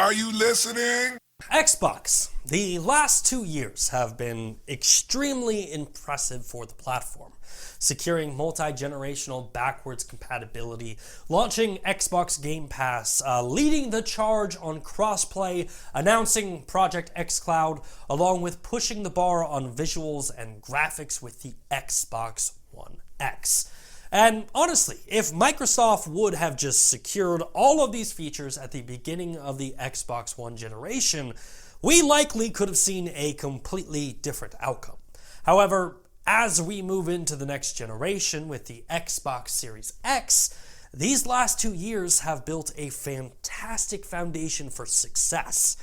Are you listening? Xbox. The last 2 years have been extremely impressive for the platform, securing multi-generational backwards compatibility, launching Xbox Game Pass, leading the charge on crossplay, announcing Project xCloud, along with pushing the bar on visuals and graphics with the Xbox One X. And honestly, if Microsoft would have just secured all of these features at the beginning of the Xbox One generation, we likely could have seen a completely different outcome. However, as we move into the next generation with the Xbox Series X, these last 2 years have built a fantastic foundation for success.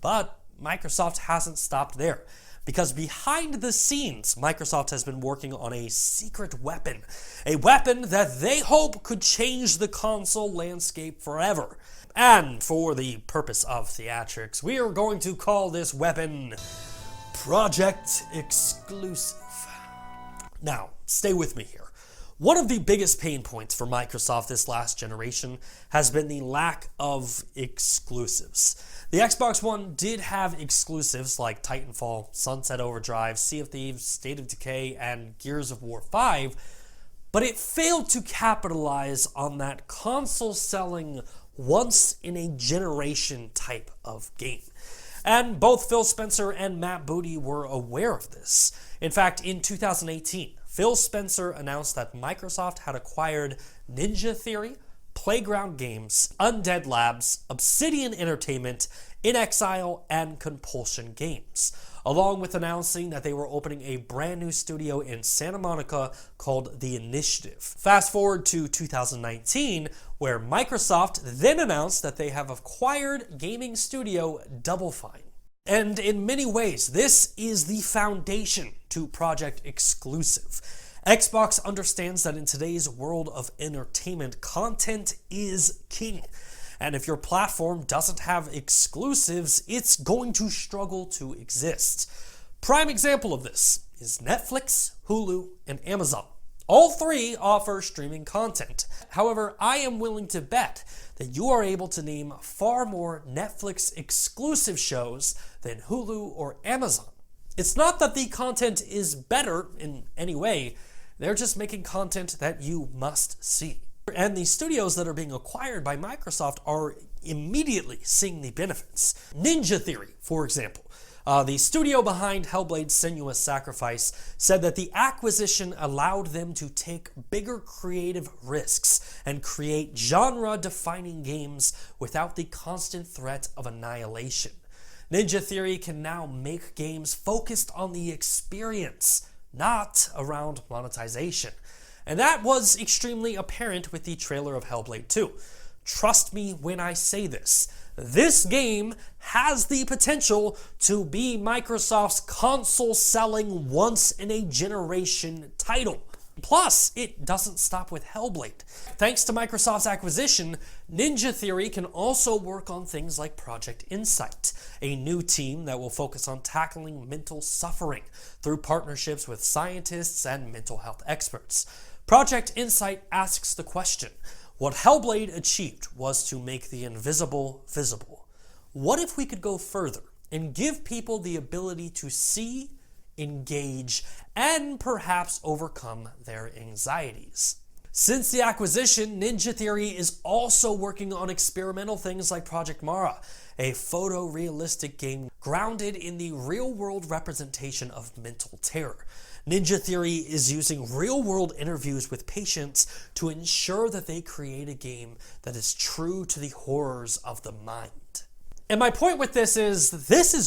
But Microsoft hasn't stopped there, because behind the scenes, Microsoft has been working on a secret weapon, a weapon that they hope could change the console landscape forever. And for the purpose of theatrics, we are going to call this weapon Project Exclusive. Now, stay with me here. One of the biggest pain points for Microsoft this last generation has been the lack of exclusives. The Xbox One did have exclusives like Titanfall, Sunset Overdrive, Sea of Thieves, State of Decay, and Gears of War 5, but it failed to capitalize on that console-selling, once-in-a-generation type of game. And both Phil Spencer and Matt Booty were aware of this. In fact, in 2018, Phil Spencer announced that Microsoft had acquired Ninja Theory, Playground Games, Undead Labs, Obsidian Entertainment, inXile, and Compulsion Games, along with announcing that they were opening a brand new studio in Santa Monica called The Initiative. Fast forward to 2019, where Microsoft then announced that they have acquired gaming studio Double Fine. And in many ways, this is the foundation to Project Exclusive. Xbox understands that in today's world of entertainment, content is king. And if your platform doesn't have exclusives, it's going to struggle to exist. Prime example of this is Netflix, Hulu, and Amazon. All three offer streaming content. However, I am willing to bet that you are able to name far more Netflix exclusive shows than Hulu or Amazon. It's not that the content is better in any way, they're just making content that you must see. And the studios that are being acquired by Microsoft are immediately seeing the benefits. Ninja Theory, for example. The studio behind Hellblade's Senua's Sacrifice said that the acquisition allowed them to take bigger creative risks and create genre-defining games without the constant threat of annihilation. Ninja Theory can now make games focused on the experience, not around monetization. And that was extremely apparent with the trailer of Hellblade 2. Trust me when I say this. This game has the potential to be Microsoft's console-selling once-in-a-generation title. Plus, it doesn't stop with Hellblade. Thanks to Microsoft's acquisition, Ninja Theory can also work on things like Project Insight, a new team that will focus on tackling mental suffering through partnerships with scientists and mental health experts. Project Insight asks the question, what Hellblade achieved was to make the invisible visible. What if we could go further and give people the ability to see, engage, and perhaps overcome their anxieties? Since the acquisition, Ninja Theory is also working on experimental things like Project Mara, a photorealistic game grounded in the real-world representation of mental terror. Ninja Theory is using real-world interviews with patients to ensure that they create a game that is true to the horrors of the mind. And my point with this is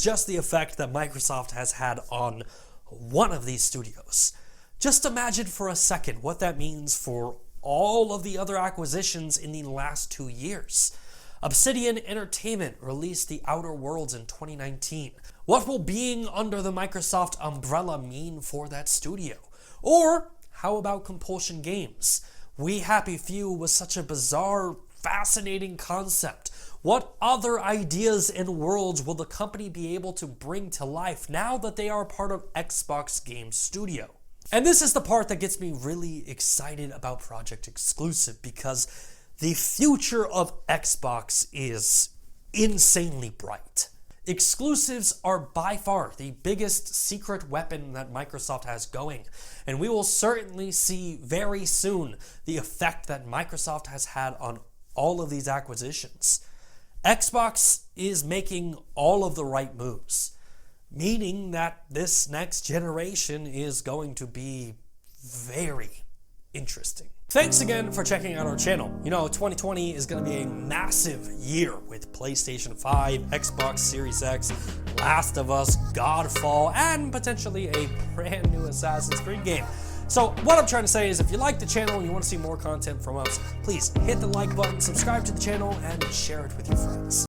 just the effect that Microsoft has had on one of these studios. Just imagine for a second what that means for all of the other acquisitions in the last 2 years. Obsidian Entertainment released The Outer Worlds in 2019. What will being under the Microsoft umbrella mean for that studio? Or how about Compulsion Games? We Happy Few was such a bizarre, fascinating concept. What other ideas and worlds will the company be able to bring to life now that they are part of Xbox Game Studio? And this is the part that gets me really excited about Project Exclusive, because the future of Xbox is insanely bright. Exclusives are by far the biggest secret weapon that Microsoft has going, and we will certainly see very soon the effect that Microsoft has had on all of these acquisitions. Xbox is making all of the right moves, meaning that this next generation is going to be very interesting. Thanks again for checking out our channel. 2020 is going to be a massive year with PlayStation 5, Xbox Series X, Last of Us, Godfall, and potentially a brand new Assassin's Creed game. So what I'm trying to say is, if you like the channel and you want to see more content from us, please hit the like button, subscribe to the channel, and share it with your friends.